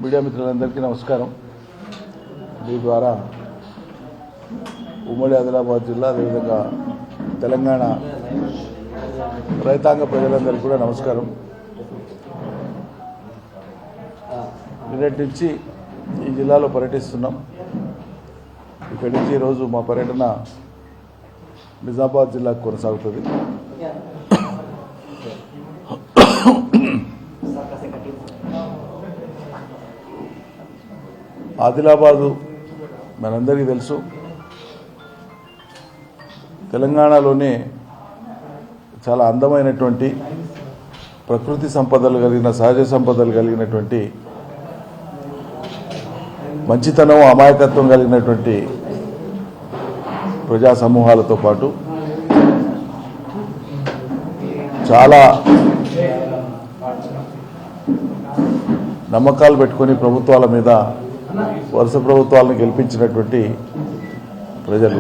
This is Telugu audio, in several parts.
మీడియా మిత్రులందరికీ నమస్కారం. మీ ద్వారా ఉమ్మడి ఆదిలాబాద్ జిల్లా అదేవిధంగా తెలంగాణ రైతాంగ ప్రజలందరికీ కూడా నమస్కారం. నిన్నటి నుంచి ఈ జిల్లాలో పర్యటిస్తున్నాం. ఇక్కడి నుంచి ఈరోజు మా పర్యటన నిజామాబాద్ జిల్లాకు కొనసాగుతుంది. ఆదిలాబాదు మనందరికీ తెలుసు, తెలంగాణలోనే చాలా అందమైనటువంటి ప్రకృతి సంపదలు కలిగిన సహజ సంపదలు కలిగినటువంటి మంచితనం అమాయకత్వం కలిగినటువంటి ప్రజా సమూహాలతో పాటు చాలా నమ్మకాలు పెట్టుకొని ప్రభుత్వాల మీద వరుస ప్రభుత్వాలను గెలిపించినటువంటి ప్రజలు.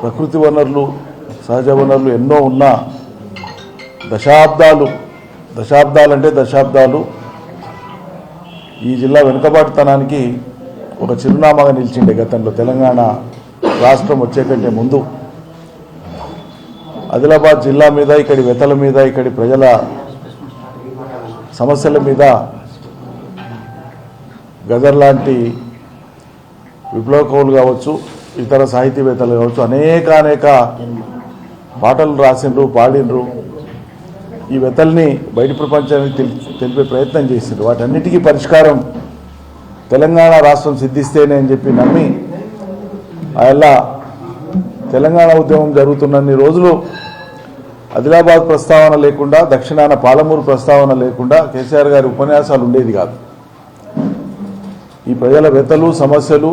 ప్రకృతి వనరులు సహజ వనరులు ఎన్నో ఉన్నా దశాబ్దాలు ఈ జిల్లా వెనుకబాటుతనానికి ఒక చిరునామాగా నిలిచిండే. గతంలో తెలంగాణ రాష్ట్రం వచ్చే కంటే ముందు ఆదిలాబాద్ జిల్లా మీద, ఇక్కడి వెతల మీద, ఇక్కడి ప్రజల సమస్యల మీద గదర్ లాంటి విప్లవ కవులు కావచ్చు, ఇతర సాహితీవేత్తలు కావచ్చు, అనేక పాటలు రాసిండ్రు, పాడిండ్రు. ఈ వెతల్ని బయట ప్రపంచానికి తెలిపే ప్రయత్నం చేసిండ్రు. వాటన్నిటికీ పరిష్కారం తెలంగాణ రాష్ట్రం సిద్ధిస్తేనే అని చెప్పి నమ్మి అలా తెలంగాణ ఉద్యమం జరుగుతున్నన్ని రోజులు ఆదిలాబాద్ ప్రస్తావన లేకుండా, దక్షిణాన పాలమూరు ప్రస్తావన లేకుండా కేసీఆర్ గారి ఉపన్యాసాలు ఉండేది కాదు. ఈ ప్రజల వెతలు, సమస్యలు,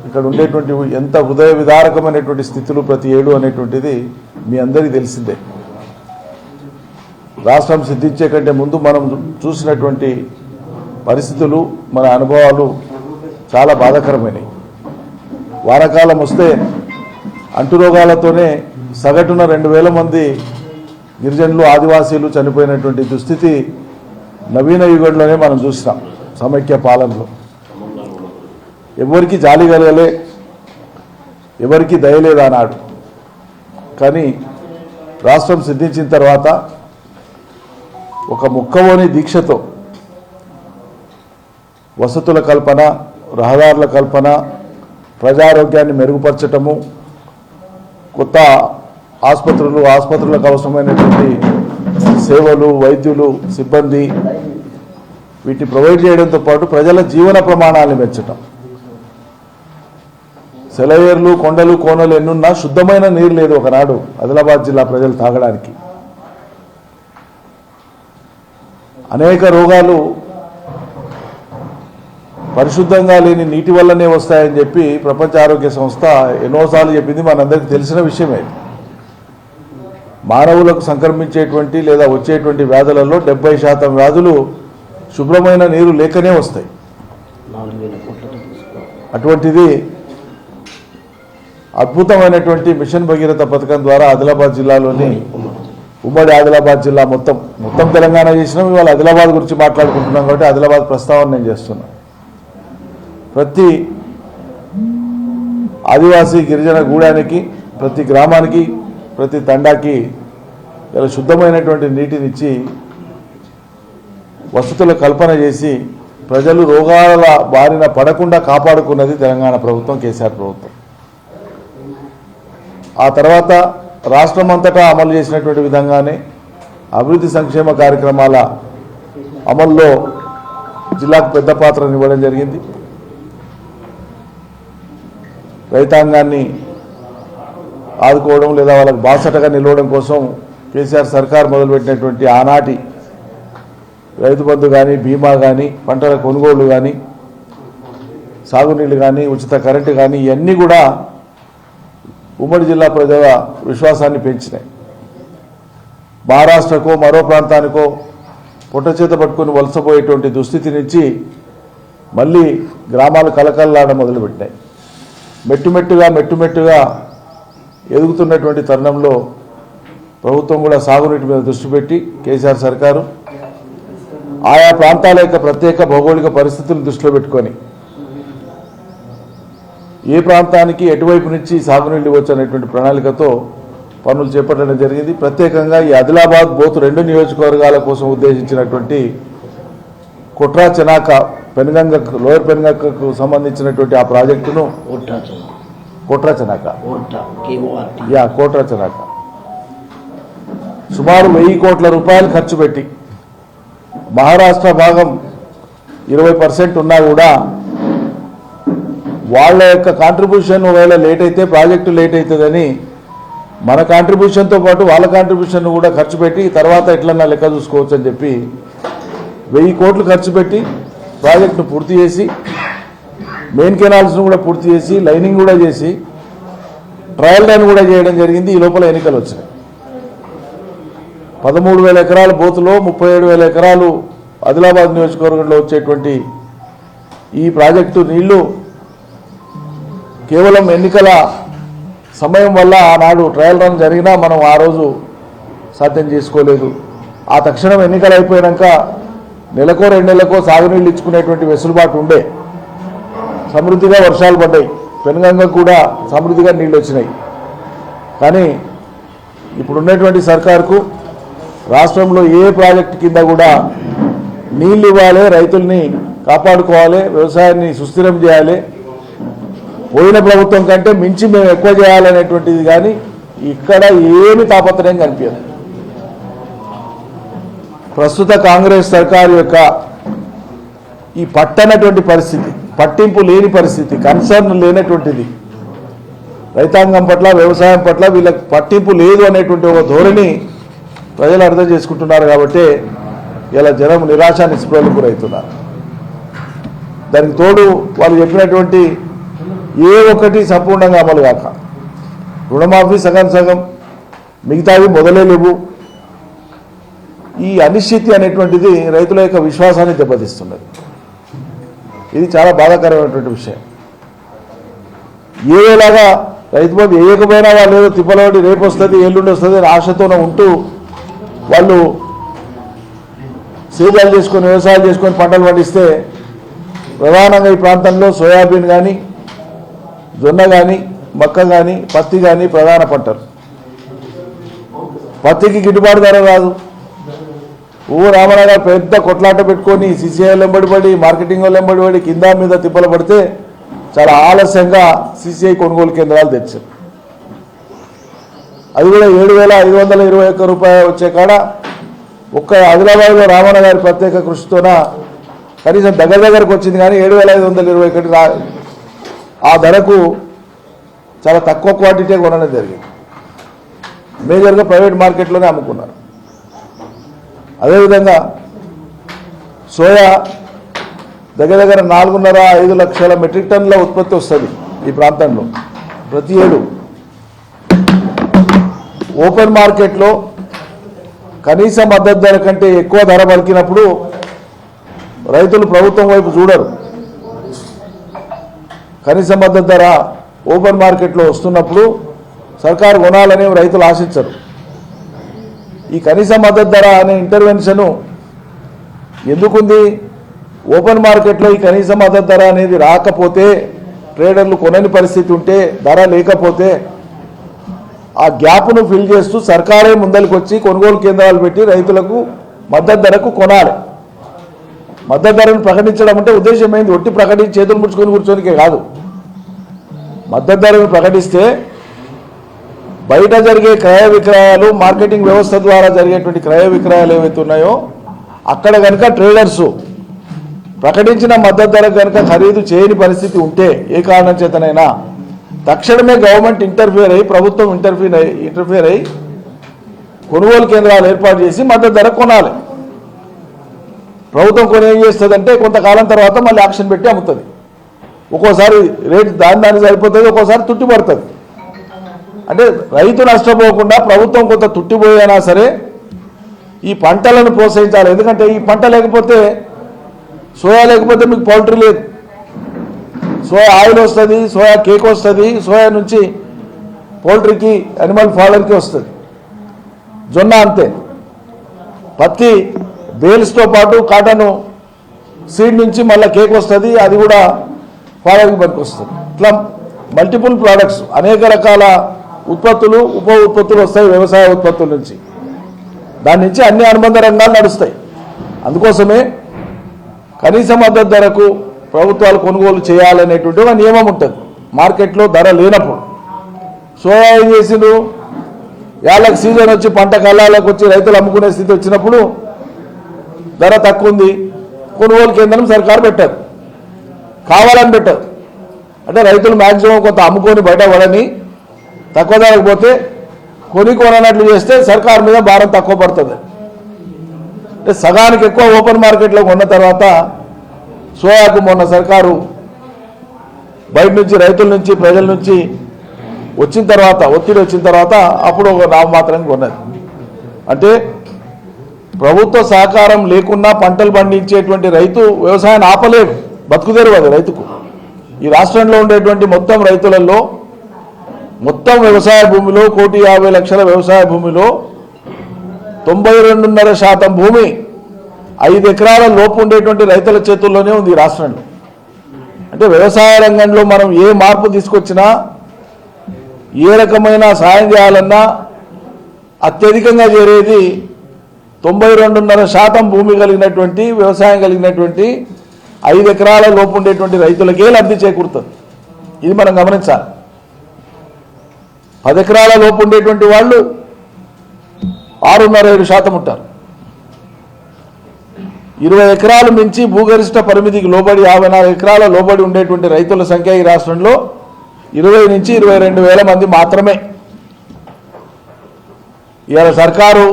ఇక్కడ ఉండేటువంటి ఎంత హృదయ విదారకమైనటువంటి స్థితులు ప్రతి ఏడు అనేటువంటిది మీ అందరికీ తెలిసిందే. రాష్ట్రం సిద్ధించే కంటే ముందు మనం చూసినటువంటి పరిస్థితులు, మన అనుభవాలు చాలా బాధాకరమైనవి. వానాకాలం వస్తే అంటురోగాలతోనే సగటున 2000 మంది గిరిజనులు, ఆదివాసీలు చనిపోయినటువంటి దుస్థితి నవీన యుగంలోనే మనం చూసినాం. సమైక్య పాలనలో ఎవరికి జాలి కలగలే, ఎవరికి దయలేదన్నాడు. కానీ రాష్ట్రం సిద్ధించిన తర్వాత ఒక ముక్కవోని దీక్షతో వసతుల కల్పన, రహదారుల కల్పన, ప్రజారోగ్యాన్ని మెరుగుపరచటము, కొత్త ఆసుపత్రులకు అవసరమైనటువంటి సేవలు, వైద్యులు, సిబ్బంది వీటిని ప్రొవైడ్ చేయడంతో పాటు ప్రజల జీవన ప్రమాణాలను పెంచటం. సెలయేర్లు, కొండలు, కోనలు ఎన్నున్నా శుద్ధమైన నీరు లేదు ఒకనాడు ఆదిలాబాద్ జిల్లా ప్రజలు తాగడానికి. అనేక రోగాలు పరిశుద్ధంగా లేని నీటి వల్లనే వస్తాయని చెప్పి ప్రపంచ ఆరోగ్య సంస్థ ఎన్నోసార్లు చెప్పింది. మనందరికీ తెలిసిన విషయమే. మానవులకు సంక్రమించేటువంటి లేదా వచ్చేటువంటి వ్యాధులలో 70% వ్యాధులు శుభ్రమైన నీరు లేకనే వస్తాయి. అటువంటిది అద్భుతమైనటువంటి మిషన్ భగీరథ పథకం ద్వారా ఆదిలాబాద్ జిల్లాలోని ఉమ్మడి ఆదిలాబాద్ జిల్లా మొత్తం తెలంగాణ చేసినాం. ఇవాళ ఆదిలాబాద్ గురించి మాట్లాడుకుంటున్నాం కాబట్టి ఆదిలాబాద్ ప్రస్తావన నేను చేస్తున్నాను. ప్రతి ఆదివాసీ గిరిజన గూడానికి, ప్రతి గ్రామానికి, ప్రతి తండాకి ఇలా శుద్ధమైనటువంటి నీటినిచ్చి వసతుల కల్పన చేసి ప్రజలు రోగాల బారిన పడకుండా కాపాడుకున్నది తెలంగాణ ప్రభుత్వం, కేసీఆర్ ప్రభుత్వం. ఆ తర్వాత రాష్ట్రమంతటా అమలు చేసినటువంటి విధంగానే అభివృద్ధి సంక్షేమ కార్యక్రమాల అమల్లో జిల్లాకు పెద్ద పాత్రనివ్వడం జరిగింది. రైతాంగాన్ని ఆదుకోవడం లేదా వాళ్ళకు బాసటగా నిలవడం కోసం కేసీఆర్ సర్కార్ మొదలుపెట్టినటువంటి ఆనాటి రైతు బంధు కానీ, బీమా కానీ, పంటల కొనుగోలు కానీ, సాగునీళ్ళు కానీ, ఉచిత కరెంటు కానీ ఇవన్నీ కూడా ఉమ్మడి జిల్లా ప్రజల విశ్వాసాన్ని పెంచినాయి. మహారాష్ట్రకో మరో ప్రాంతానికో పొట్టచేత పట్టుకుని వలసపోయేటువంటి దుస్థితి నుంచి మళ్ళీ గ్రామాలు కలకల్లాడడం మొదలుపెట్టినాయి. మెట్టుమెట్టుగా ఎదుగుతున్నటువంటి తరుణంలో ప్రభుత్వం కూడా సాగునీటి మీద దృష్టి పెట్టి కేసీఆర్ సర్కారు ఆయా ప్రాంతాల యొక్క ప్రత్యేక భౌగోళిక పరిస్థితులను దృష్టిలో పెట్టుకొని ఏ ప్రాంతానికి ఎటువైపు నుంచి సాగునీళ్ళు ఇవ్వచ్చు అనేటువంటి ప్రణాళికతో పనులు చేపట్టడం జరిగింది. ప్రత్యేకంగా ఈ ఆదిలాబాద్ బోత్ 2 నియోజకవర్గాల కోసం ఉద్దేశించినటువంటి కుట్రా చెనాక పెనుగంగ లోయర్ పెనుగంగకు సంబంధించినటువంటి ఆ ప్రాజెక్టును కోట్రా చెనాక సుమారు 1000 కోట్ల రూపాయలు ఖర్చు పెట్టి మహారాష్ట్ర భాగం 20% ఉన్నా కూడా వాళ్ళ యొక్క కాంట్రిబ్యూషన్ ఒకవేళ లేట్ అయితే ప్రాజెక్టు లేట్ అవుతుందని మన కాంట్రిబ్యూషన్తో పాటు వాళ్ళ కాంట్రిబ్యూషన్ కూడా ఖర్చు పెట్టి తర్వాత ఎట్లన్నా లెక్క చూసుకోవచ్చు అని చెప్పి 1000 కోట్లు ఖర్చు పెట్టి ప్రాజెక్టును పూర్తి చేసి మెయిన్ కెనాల్స్ను కూడా పూర్తి చేసి లైనింగ్ కూడా చేసి ట్రయల్ రన్ కూడా చేయడం జరిగింది. ఈ లోపల ఎన్నికలు వచ్చినాయి. 13,000 ఎకరాల బోతులో 37,000 ఎకరాలు ఆదిలాబాద్ నియోజకవర్గంలో వచ్చేటువంటి ఈ ప్రాజెక్టు నీళ్లు కేవలం ఎన్నికల సమయం వల్ల ఆనాడు ట్రయల్ రన్ జరిగినా మనం ఆ రోజు సాధ్యం చేసుకోలేదు. ఆ తక్షణం ఎన్నికలు అయిపోయాక నెలకో 2 నెలలకో సాగునీళ్ళు ఇచ్చుకునేటువంటి వెసులుబాటు ఉండే. సమృద్ధిగా వర్షాలు పడ్డాయి, పెనుగంగ కూడా సమృద్ధిగా నీళ్ళు వచ్చినాయి. కానీ ఇప్పుడున్నటువంటి సర్కారుకు రాష్ట్రంలో ఏ ప్రాజెక్టు కింద కూడా నీళ్ళు ఇవ్వాలి, రైతుల్ని కాపాడుకోవాలి, వ్యవసాయాన్ని సుస్థిరం చేయాలి, పోయిన ప్రభుత్వం కంటే మించి మేము ఎక్కువ చేయాలనేటువంటిది కానీ ఇక్కడ ఏమి తాపత్రయం కనిపించదు. ప్రస్తుత కాంగ్రెస్ సర్కారు యొక్క ఈ పట్టనటువంటి పరిస్థితి, పట్టింపు లేని పరిస్థితి, కన్సర్న్ లేనటువంటిది, రైతాంగం పట్ల వ్యవసాయం పట్ల వీళ్ళకి పట్టింపు లేదు అనేటువంటి ఒక ధోరణి ప్రజలు అర్థం చేసుకుంటున్నారు. కాబట్టి ఇలా జనం నిరాశ నిస్పృహలకు గురవుతున్నారు. దానికి తోడు వాళ్ళు చెప్పినటువంటి ఏ ఒక్కటి సంపూర్ణంగా అమలు కాక రుణమాఫీ సగం సగం, మిగతావి మొదలే లేవు. ఈ అనిశ్చితి అనేటువంటిది రైతుల యొక్క విశ్వాసాన్ని దెబ్బతీస్తున్నది. ఇది చాలా బాధాకరమైనటువంటి విషయం. ఏలాగా రైతు బంధు వేయకపోయినా వాళ్ళు ఏదో తిప్పలవాడి రేపు వస్తుంది ఎల్లుండి వస్తుంది అని ఆశతోనే ఉంటూ వాళ్ళు సేద్యాలు చేసుకొని వ్యవసాయాలు చేసుకొని పంటలు పండిస్తే ప్రధానంగా ఈ ప్రాంతంలో సోయాబీన్ కానీ, జొన్న కానీ, మక్క కానీ, పత్తి కానీ ప్రధాన పంటలు. పత్తికి గిట్టుబాటు ధర రాదు. రామనగర్ పెద్ద కొట్లాట పెట్టుకొని సీసీఐలు వెంబడిపడి, మార్కెటింగ్ వాళ్ళు వెంబడిపడి కింద మీద తిప్పలు పడితే చాలా ఆలస్యంగా సీసీఐ కొనుగోలు కేంద్రాలు తెచ్చారు. అది కూడా 7,521 రూపాయలు వచ్చే కాడ ఒక్క ఆదిలాబాద్లో రామన్న గారి ప్రత్యేక కృషితోన కనీసం దగ్గరకు వచ్చింది. కానీ 7,521 ఆ ధరకు చాలా తక్కువ క్వాంటిటీ కొనడం జరిగింది. మేజర్గా ప్రైవేట్ మార్కెట్లోనే అమ్ముకున్నారు. అదేవిధంగా సోయా దగ్గర 4.5 లక్షల మెట్రిక్ టన్నుల ఉత్పత్తి వస్తుంది ఈ ప్రాంతంలో ప్రతి ఏడు. ఓపెన్ మార్కెట్లో కనీస మద్దతు ధర కంటే ఎక్కువ ధర పలికినప్పుడు రైతులు ప్రభుత్వం వైపు చూడరు. కనీస మద్దతు ధర ఓపెన్ మార్కెట్లో వస్తున్నప్పుడు సర్కారు కొనాలని రైతులు ఆశించరు. ఈ కనీస మద్దతు ధర అనే ఇంటర్వెన్షను ఎందుకుంది? ఓపెన్ మార్కెట్లో ఈ కనీస మద్దతు ధర అనేది రాకపోతే, ట్రేడర్లు కొనని పరిస్థితి ఉంటే, ధర లేకపోతే ఆ గ్యాప్ను ఫిల్ చేస్తూ సర్కారే ముందరికి వచ్చి కొనుగోలు కేంద్రాలు పెట్టి రైతులకు మద్దతు ధరకు కొనాలి. మద్దతు ధరను ప్రకటించడం అంటే ఉద్దేశం ఏంది? ఒట్టి ప్రకటించి చేతులు ముడుచుకొని కూర్చోనికే కాదు. మద్దతు ధరను ప్రకటిస్తే బయట జరిగే క్రయ విక్రయాలు, మార్కెటింగ్ వ్యవస్థ ద్వారా జరిగేటువంటి క్రయ విక్రయాలు ఏవైతే ఉన్నాయో అక్కడ కనుక ట్రేడర్సు ప్రకటించిన మద్దతు ధర కనుక ఖరీదు చేయని పరిస్థితి ఉంటే ఏ కారణం చేతనైనా తక్షణమే గవర్నమెంట్ ఇంటర్ఫియర్ అయ్యి, ప్రభుత్వం ఇంటర్ఫియర్ అయ్యి కొనుగోలు కేంద్రాలు ఏర్పాటు చేసి మద్దతు ధర కొనాలి. ప్రభుత్వం కొని ఏం చేస్తుందంటే కొంతకాలం తర్వాత మళ్ళీ యాక్షన్ పెట్టి అమ్ముతుంది. ఒక్కోసారి రేటు దాని సరిపోతుంది, ఒక్కోసారి తుట్టిపడుతుంది. అంటే రైతు నష్టపోకుండా ప్రభుత్వం కొంత తుట్టిపోయినా సరే ఈ పంటలను ప్రోత్సహించాలి. ఎందుకంటే ఈ పంట లేకపోతే, సోయా లేకపోతే మీకు పౌల్ట్రీ లేదు. సోయా ఆయిల్ వస్తుంది, సోయా కేక్ వస్తుంది, సోయా నుంచి పౌల్ట్రీకి, అనిమల్ ఫాడర్కి వస్తుంది. జొన్న అంతే. పత్తి బేల్స్తో పాటు కాటను సీడ్ నుంచి మళ్ళీ కేక్ వస్తుంది, అది కూడా ఫార్మింగ్ పనికి వస్తుంది. ఇట్లా మల్టిపుల్ ప్రోడక్ట్స్, అనేక రకాల ఉత్పత్తులు, ఉప ఉత్పత్తులు వస్తాయి వ్యవసాయ ఉత్పత్తుల నుంచి. దాని నుంచి అన్ని అనుబంధ రంగాలు నడుస్తాయి. అందుకోసమే కనీస మద్దతు ధరకు ప్రభుత్వాలు కొనుగోలు చేయాలనేటువంటి ఒక నియమం ఉంటుంది. మార్కెట్లో ధర లేనప్పుడు సోయా ఏం చేసిండ్రు, ఏళ్ళకి సీజన్ వచ్చి పంట కళ్ళాలకు వచ్చి రైతులు అమ్ముకునే స్థితి వచ్చినప్పుడు ధర తక్కువ ఉంది, కొనుగోలు కేంద్రం సర్కారు పెట్టదు, కావాలని పెట్టదు. అంటే రైతులు మ్యాక్సిమం కొంత అమ్ముకొని బయట పడని, తక్కువ ధరకు పోతే కొననట్లు చేస్తే సర్కారు మీద భారం తక్కువ పడుతుంది. అంటే సగానికి ఎక్కువ ఓపెన్ మార్కెట్లో కొన్న తర్వాత సోయాకు మొన్న సర్కారు బయట నుంచి, రైతుల నుంచి, ప్రజల నుంచి వచ్చిన తర్వాత, ఒత్తిడి వచ్చిన తర్వాత అప్పుడు ఒక నామమాత్రంగా కొన్నది. అంటే ప్రభుత్వ సహకారం లేకున్నా పంటలు పండించేటువంటి రైతు వ్యవసాయాన్ని ఆపలేడు, బతుకుదేరు అది రైతుకు. ఈ రాష్ట్రంలో ఉండేటువంటి మొత్తం రైతులలో, మొత్తం వ్యవసాయ భూమిలో 1,50,00,000 వ్యవసాయ భూమిలో 92.5% భూమి 5 ఎకరాల లోపు ఉండేటువంటి రైతుల చేతుల్లోనే ఉంది ఈ రాష్ట్రంలో. అంటే వ్యవసాయ రంగంలో మనం ఏ మార్పు తీసుకొచ్చినా, ఏ రకమైన సాయం చేయాలన్నా అత్యధికంగా చేరేది 92.5% భూమి కలిగినటువంటి, వ్యవసాయం కలిగినటువంటి 5 ఎకరాల లోపు ఉండేటువంటి రైతులకే లబ్ధి చేకూరుతుంది. ఇది మనం గమనించాలి. 10 ఎకరాల లోపు ఉండేటువంటి వాళ్ళు 6.5% ఉంటారు. 20 ఎకరాలు మించి భూగరిష్ట పరిమితికి లోబడి 54 ఎకరాల లోబడి ఉండేటువంటి రైతుల సంఖ్య ఈ రాష్ట్రంలో 20 నుంచి 22,000 మంది మాత్రమే. ఇవాళ సర్కారు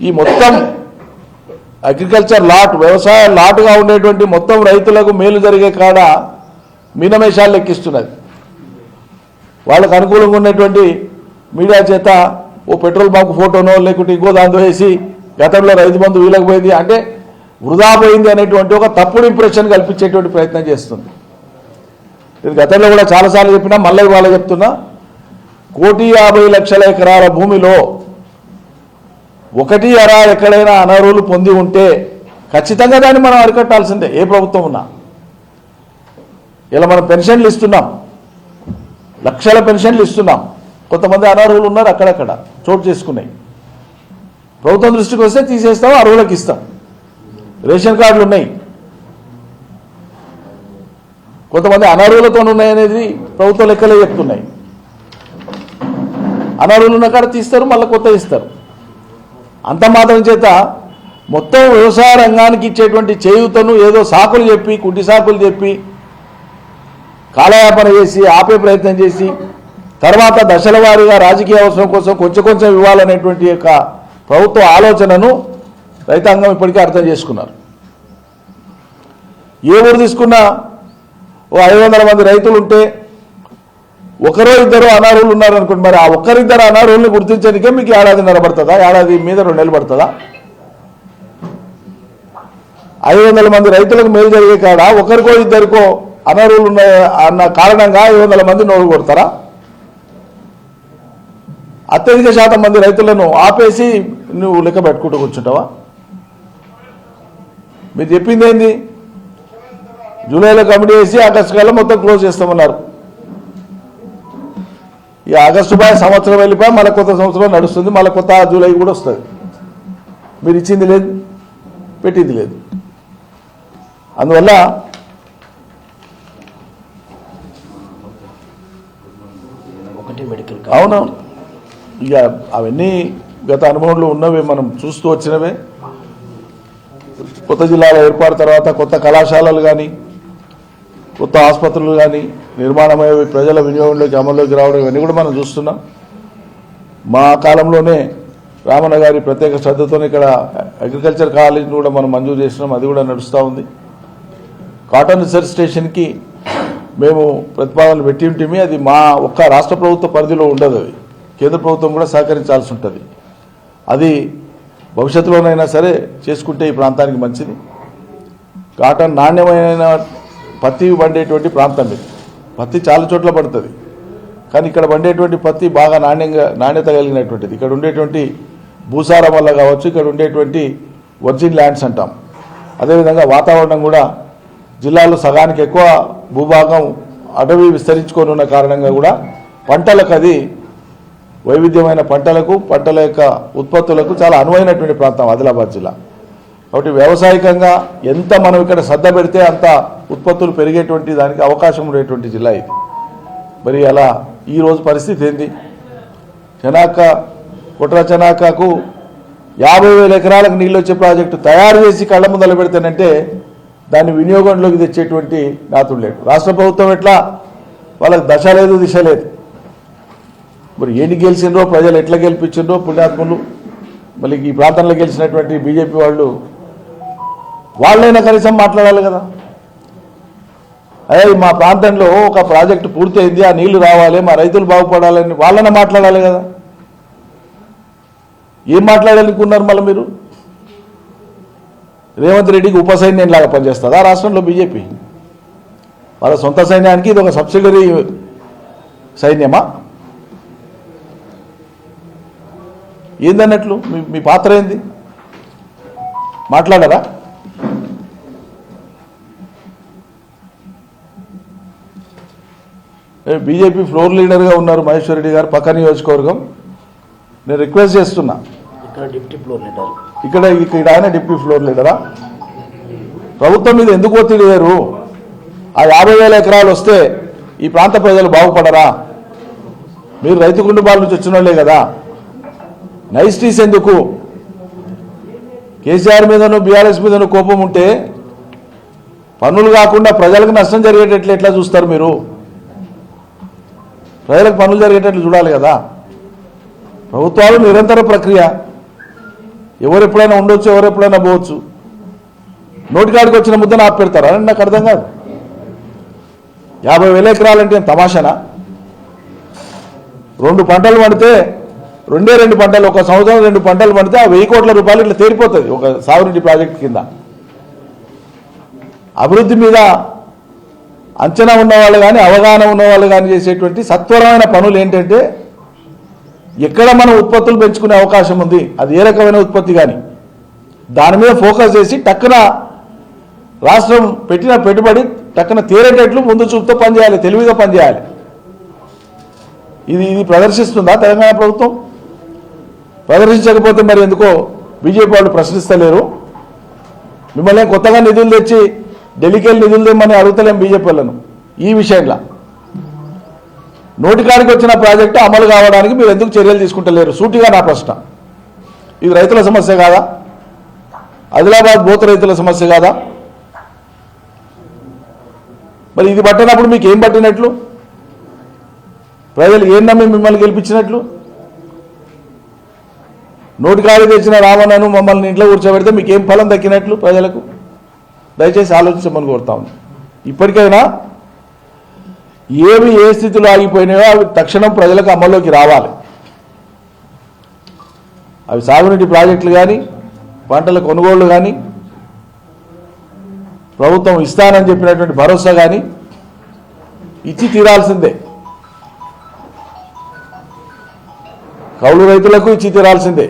ఈ మొత్తం అగ్రికల్చర్ లాట్, వ్యవసాయ లాటుగా ఉండేటువంటి మొత్తం రైతులకు మేలు జరిగే కాడ మీనమేషాలు లెక్కిస్తున్నది. వాళ్ళకు అనుకూలంగా ఉన్నటువంటి మీడియా చేత ఓ పెట్రోల్ బంక్ ఫోటోనో లేకుంటే ఇంకో దాంతో వేసి గతంలో రైతు బంధు వీళ్ళకి పోయింది అంటే వృధా పోయింది అనేటువంటి ఒక తప్పుడు ఇంప్రెషన్ కల్పించేటువంటి ప్రయత్నం చేస్తుంది. ఇది గతంలో కూడా చాలాసార్లు చెప్పినా, మళ్ళీ ఇవాళ చెప్తున్నా, 1,50,00,000 ఎకరాల భూమిలో 1 అర ఎక్కడైనా అనర్హులు పొంది ఉంటే ఖచ్చితంగా దాన్ని మనం అరికట్టాల్సిందే, ఏ ప్రభుత్వం ఉన్నా. ఇలా మనం పెన్షన్లు ఇస్తున్నాం, లక్షల పెన్షన్లు ఇస్తున్నాం, కొంతమంది అనర్హులు ఉన్నారు అక్కడక్కడ చోటు చేసుకున్నాయి. ప్రభుత్వం దృష్టికి వస్తే తీసేస్తాం, అర్హులకు ఇస్తాం. రేషన్ కార్డులు ఉన్నాయి, కొంతమంది అనర్హులతో ఉన్నాయనేది ప్రభుత్వ లెక్కలే చెప్తున్నాయి. అనర్హులు ఉన్న కాడ తీస్తారు, మళ్ళీ కొత్త ఇస్తారు. అంత మాత్రం చేత మొత్తం వ్యవసాయ రంగానికి ఇచ్చేటువంటి చేయూతను ఏదో సాకులు చెప్పి, కుంటి సాకులు చెప్పి, కాలయాపన చేసి ఆపే ప్రయత్నం చేసి, తర్వాత దశల వారీగా రాజకీయ అవసరం కోసం కొంచెం ఇవ్వాలనేటువంటి యొక్క ప్రభుత్వ ఆలోచనను రైతాంగం ఇప్పటికే అర్థం చేసుకున్నారు. ఏ ఊరు తీసుకున్నా ఓ 500 మంది రైతులు ఉంటే ఒకరో ఇద్దరు అనర్హులు ఉన్నారనుకోండి, మరి ఆ ఒక్కరిద్దరు అనర్హుల్ని గుర్తించడానికే మీకు ఏడాది పడుతుందా, ఏడాది మీద 2 నెలలు పడుతుందా? 500 మంది రైతులకు మేలు జరిగే కాడ ఒకరికో ఇద్దరికో అనర్హులు ఉన్నాయి అన్న కారణంగా 500 మంది నోరు కొడతారా? అత్యధిక శాతం మంది రైతులను ఆపేసి నువ్వు లెక్క పెట్టుకుంటూ కూర్చుంటావా? మీరు చెప్పింది ఏంది? జూలైలో కమిటీ వేసి ఆగస్టు కల్లా మొత్తం క్లోజ్ చేస్తామన్నారు. ఈ ఆగస్టు బాయ్ సంవత్సరం వెళ్ళిపోయి మళ్ళీ కొత్త సంవత్సరం నడుస్తుంది, మళ్ళీ కొత్త జూలై కూడా వస్తుంది. మీరు ఇచ్చింది లేదు, పెట్టింది లేదు. అందువల్ల అవునవును, ఇక అవన్నీ గత అనుభవంలో ఉన్నవే, మనం చూస్తూ వచ్చినవే. కొత్త జిల్లాల ఏర్పాటు తర్వాత కొత్త కళాశాలలు కానీ, కొత్త ఆసుపత్రులు కానీ నిర్మాణమయ్యే ప్రజల వినియోగంలోకి, అమల్లోకి రావడం, ఇవన్నీ కూడా మనం చూస్తున్నాం. మా కాలంలోనే రామన్న గారి ప్రత్యేక శ్రద్ధతో ఇక్కడ అగ్రికల్చర్ కాలేజీని కూడా మనం మంజూరు చేసినాం, అది కూడా నడుస్తూ ఉంది. కాటన్ రీసెర్చ్ స్టేషన్కి మేము ప్రతిపాదనలు పెట్టి ఉంటేమి, అది మా ఒక్క రాష్ట్ర ప్రభుత్వ పరిధిలో ఉండదు, అది కేంద్ర ప్రభుత్వం కూడా సహకరించాల్సి ఉంటుంది. అది భవిష్యత్తులోనైనా సరే చేసుకుంటే ఈ ప్రాంతానికి మంచిది. కాటన్ నాణ్యమైన పత్తి పండేటువంటి ప్రాంతం ఇది. పత్తి చాలా చోట్ల పడుతుంది, కానీ ఇక్కడ పండేటువంటి పత్తి బాగా నాణ్యత కలిగినటువంటిది. ఇక్కడ ఉండేటువంటి భూసారం వల్ల కావచ్చు, ఇక్కడ ఉండేటువంటి వర్జిన్ ల్యాండ్స్ అంటాం. అదేవిధంగా వాతావరణం కూడా జిల్లాలో సగానికి ఎక్కువ భూభాగం అటవీ విస్తరించుకొని ఉన్న కారణంగా కూడా పంటలకు అది వైవిధ్యమైన పంటల యొక్క ఉత్పత్తులకు చాలా అనువైనటువంటి ప్రాంతం ఆదిలాబాద్ జిల్లా. కాబట్టి వ్యవసాయకంగా ఎంత మనం ఇక్కడ శ్రద్ధ పెడితే అంత ఉత్పత్తులు పెరిగేటువంటి దానికి అవకాశం ఉండేటువంటి జిల్లా ఇది. మరి అలా ఈరోజు పరిస్థితి ఏంది? కుట్ర చెనాకకు 50,000 ఎకరాలకు నీళ్ళు వచ్చే ప్రాజెక్టు తయారు చేసి కళ్ళ ముందలు పెడతానంటే దాన్ని వినియోగంలోకి తెచ్చేటువంటి నాతుడు లేడు. రాష్ట్ర ప్రభుత్వం ఎట్లా వాళ్ళకి దశ లేదు, దిశ లేదు. మరి ఏంటి గెలిచిండ్రో, ప్రజలు ఎట్లా గెలిపించిండ్రో పుణ్యాత్ములు. మళ్ళీ ఈ ప్రాంతంలో గెలిచినటువంటి బీజేపీ వాళ్ళైనా కనీసం మాట్లాడాలి కదా. అదే మా ప్రాంతంలో ఒక ప్రాజెక్టు పూర్తయింది, ఆ నీళ్లు రావాలి, మా రైతులు బాగుపడాలని వాళ్ళైనా మాట్లాడాలి కదా. ఏం మాట్లాడాలనుకున్నారు మళ్ళీ మీరు? రేవంత్ రెడ్డికి ఉప సైన్యం లాగా పనిచేస్తుందా రాష్ట్రంలో బీజేపీ? వాళ్ళ సొంత సైన్యానికి ఇది ఒక సబ్సిడరీ సైన్యమా? ఏందన్నట్లు మీ పాత్ర ఏంది? మాట్లాడరా? బీజేపీ ఫ్లోర్ లీడర్గా ఉన్నారు మహేశ్వర్ రెడ్డి గారు, పక్క నియోజకవర్గం. నేను రిక్వెస్ట్ చేస్తున్నా, ఇక్కడ ఆయన డిప్యూటీ ఫ్లోర్ లీడరా? ప్రభుత్వం మీద ఎందుకు ఒత్తిడి లేరు? ఆ 50,000 ఎకరాలు వస్తే ఈ ప్రాంత ప్రజలు బాగుపడరా? మీరు రైతు కుటుంబాల నుంచి వచ్చిన వాళ్ళే కదా. నైస్టీస్ ఎందుకు? కేసీఆర్ మీదను బీఆర్ఎస్ మీదను కోపం ఉంటే పన్నులు కాకుండా ప్రజలకు నష్టం జరిగేటట్లు ఎట్లా చూస్తారు మీరు? ప్రజలకు పనులు జరిగేటట్లు చూడాలి కదా. ప్రభుత్వాలు నిరంతర ప్రక్రియ, ఎవరు ఎప్పుడైనా ఉండొచ్చు, ఎవరు ఎప్పుడైనా పోవచ్చు. నోటికాడికి వచ్చిన ముద్దను ఆపెడతారా అని నాకు అర్థం కాదు. 50,000 ఎకరాలంటే తమాషానా? 2 పంటలు పండితే 2 పంటలు, ఒక సంవత్సరం 2 పంటలు పండితే ఆ 1,000 కోట్ల రూపాయలు ఇట్లా తేలిపోతుంది ఒక సాగునీటి ప్రాజెక్టు కింద. అభివృద్ధి మీద అంచనా ఉన్నవాళ్ళు కానీ అవగాహన ఉన్నవాళ్ళు కానీ చేసేటువంటి సత్వరమైన పనులు ఏంటంటే, ఎక్కడ మనం ఉత్పత్తులు పెంచుకునే అవకాశం ఉంది, అది ఏ రకమైన ఉత్పత్తి కానీ దాని మీద ఫోకస్ చేసి టక్కున రాష్ట్రం పెట్టిన పెట్టుబడి టక్కున తీరేటట్లు ముందు చూపుతో పనిచేయాలి, తెలివిగా పనిచేయాలి. ఇది ప్రదర్శిస్తుందా తెలంగాణ ప్రభుత్వం? ప్రదర్శించకపోతే మరి ఎందుకో బీజేపీ వాళ్ళు ప్రశ్నిస్తలేరు. మిమ్మల్ని కొత్తగా నిధులు తెచ్చి ఢిల్లీకి వెళ్ళి నిధులు తెమ్మని అడుగుతలేం బీజేపీ వాళ్ళను. ఈ విషయంలో నోటికాడికి వచ్చిన ప్రాజెక్టు అమలు కావడానికి మీరు ఎందుకు చర్యలు తీసుకుంటలేరు? సూటిగా నా ప్రశ్న. ఇది రైతుల సమస్య కాదా? ఆదిలాబాద్ బోతు రైతుల సమస్య కాదా? మరి ఇది పట్టినప్పుడు మీకు ఏం పట్టినట్లు? ప్రజలు ఏం నమ్మి మిమ్మల్ని గెలిపించినట్లు? నోటికాడి తెచ్చిన రావణను మమ్మల్ని ఇంట్లో కూర్చోబెడితే మీకేం ఫలం దక్కినట్లు ప్రజలకు? దయచేసి ఆలోచించమని కోరుతా ఉన్నాను. ఇప్పటికైనా ఏవి ఏ స్థితిలో ఆగిపోయినాయో అవి తక్షణం ప్రజలకు అమల్లోకి రావాలి. అవి సాగునీటి ప్రాజెక్టులు కానీ, పంటల కొనుగోళ్లు కానీ, ప్రభుత్వం ఇస్తానని చెప్పినటువంటి భరోసా కానీ ఇచ్చి తీరాల్సిందే. కౌలు రైతులకు ఇచ్చి తీరాల్సిందే.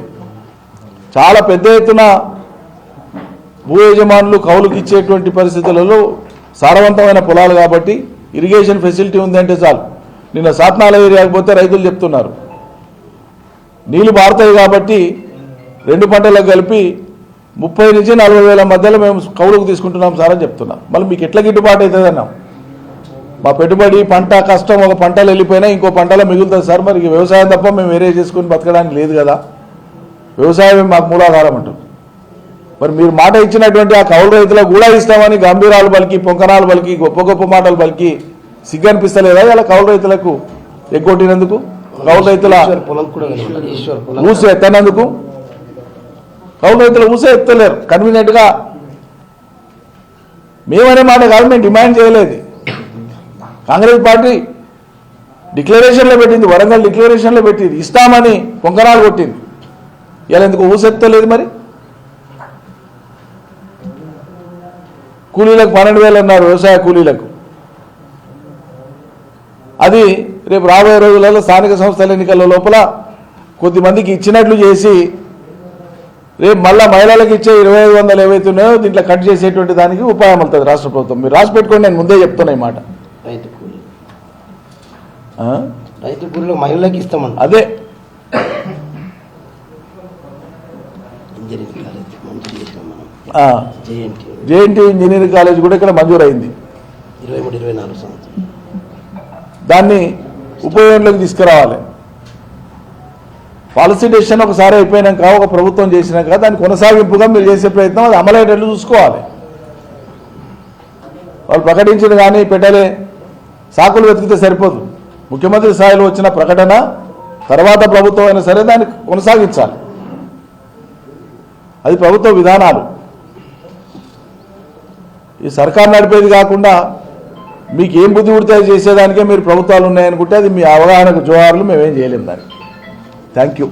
చాలా పెద్ద ఎత్తున భూ యజమానులు కౌలుకి ఇచ్చేటువంటి పరిస్థితులలో సారవంతమైన పొలాలు కాబట్టి ఇరిగేషన్ ఫెసిలిటీ ఉందంటే చాలు. నిన్న సాత్నాల ఏరియాకి పోతే రైతులు చెప్తున్నారు, నీళ్లు పారుతాయి కాబట్టి 2 పంటలకు కలిపి 30,000 నుంచి 40,000 మధ్యలో మేము కౌలుకు తీసుకుంటున్నాం సార్ అని చెప్తున్నాం. మళ్ళీ మీకు ఎట్లా గిట్టుబాటు అవుతుంది అన్నాం. మా పెట్టుబడి పంట కష్టం ఒక పంటలు వెళ్ళిపోయినా ఇంకో పంటలో మిగులుతుంది సార్. మరి వ్యవసాయం తప్ప మేము వేరే చేసుకుని బతకడానికి లేదు కదా, వ్యవసాయమే మాకు మూలాధారం అంటారు. మరి మీరు మాట ఇచ్చినటువంటి ఆ కౌలు రైతులకు కూడా ఇస్తామని గంభీరాలు పలికి, పొంకనాలు పలికి, గొప్ప గొప్ప మాటలు పలికి సిగ్గు అనిపిస్తలేదా ఇలా కౌలు రైతులకు ఎగ్గొట్టినందుకు? కౌలు రైతుల ఊసే ఎత్తనందుకు? కౌలు రైతుల ఊసే ఎత్తలేరు కన్వీనియంట్గా. మేమనే మాట కాదు, మేము డిమాండ్ చేయలేదు. కాంగ్రెస్ పార్టీ డిక్లరేషన్లో పెట్టింది, వరంగల్ డిక్లరేషన్లో పెట్టింది, ఇస్తామని పొంకనాలు కొట్టింది. ఇలా ఎందుకు ఊసెత్తలేదు? మరి కూలీలకు 12,000 అన్నారు వ్యవసాయ కూలీలకు, అది రేపు రాబోయే రోజులలో స్థానిక సంస్థల ఎన్నికల లోపల కొద్దిమందికి ఇచ్చినట్లు చేసి రేపు మళ్ళీ మహిళలకు ఇచ్చే 2500 ఏవైతే ఉన్నాయో దీంట్లో కట్ చేసేటువంటి దానికి ఉపాయం అవుతుంది రాష్ట్ర ప్రభుత్వం. మీరు రాసి పెట్టుకోండి, నేను ముందే చెప్తున్నా ఈ మాట. రైతు కూలీలో మహిళలకు ఇస్తామంట. అదే జేఎన్టీ ఇంజనీరింగ్ కాలేజ్ కూడా ఇక్కడ మంజూరైంది. 23-24 సంవత్సరం దాన్ని ఉపయోగంలోకి తీసుకురావాలి. పాలసీ డెసిషన్ ఒకసారి అయిపోయినాక ఒక ప్రభుత్వం చేసినాక దాన్ని కొనసాగింపుగా మీరు చేసే ప్రయత్నం అది అమలయ్యేటట్లు చూసుకోవాలి. వాళ్ళు ప్రకటించిన కానీ పెట్టలే సాకులు వెతికితే సరిపోదు. ముఖ్యమంత్రి స్థాయిలో వచ్చిన ప్రకటన తర్వాత ప్రభుత్వం అయినా సరే దాన్ని కొనసాగించాలి. అది ప్రభుత్వ విధానాలు. ఈ సర్కారు నడిపేది కాకుండా మీకు ఏం బుద్ధి పుడితే చేసేదానికే మీరు ప్రభుత్వాలు ఉన్నాయనుకుంటే అది మీ అవగాహనకు జోహార్లు, మేమేం చేయలేము దానికి. Thank you.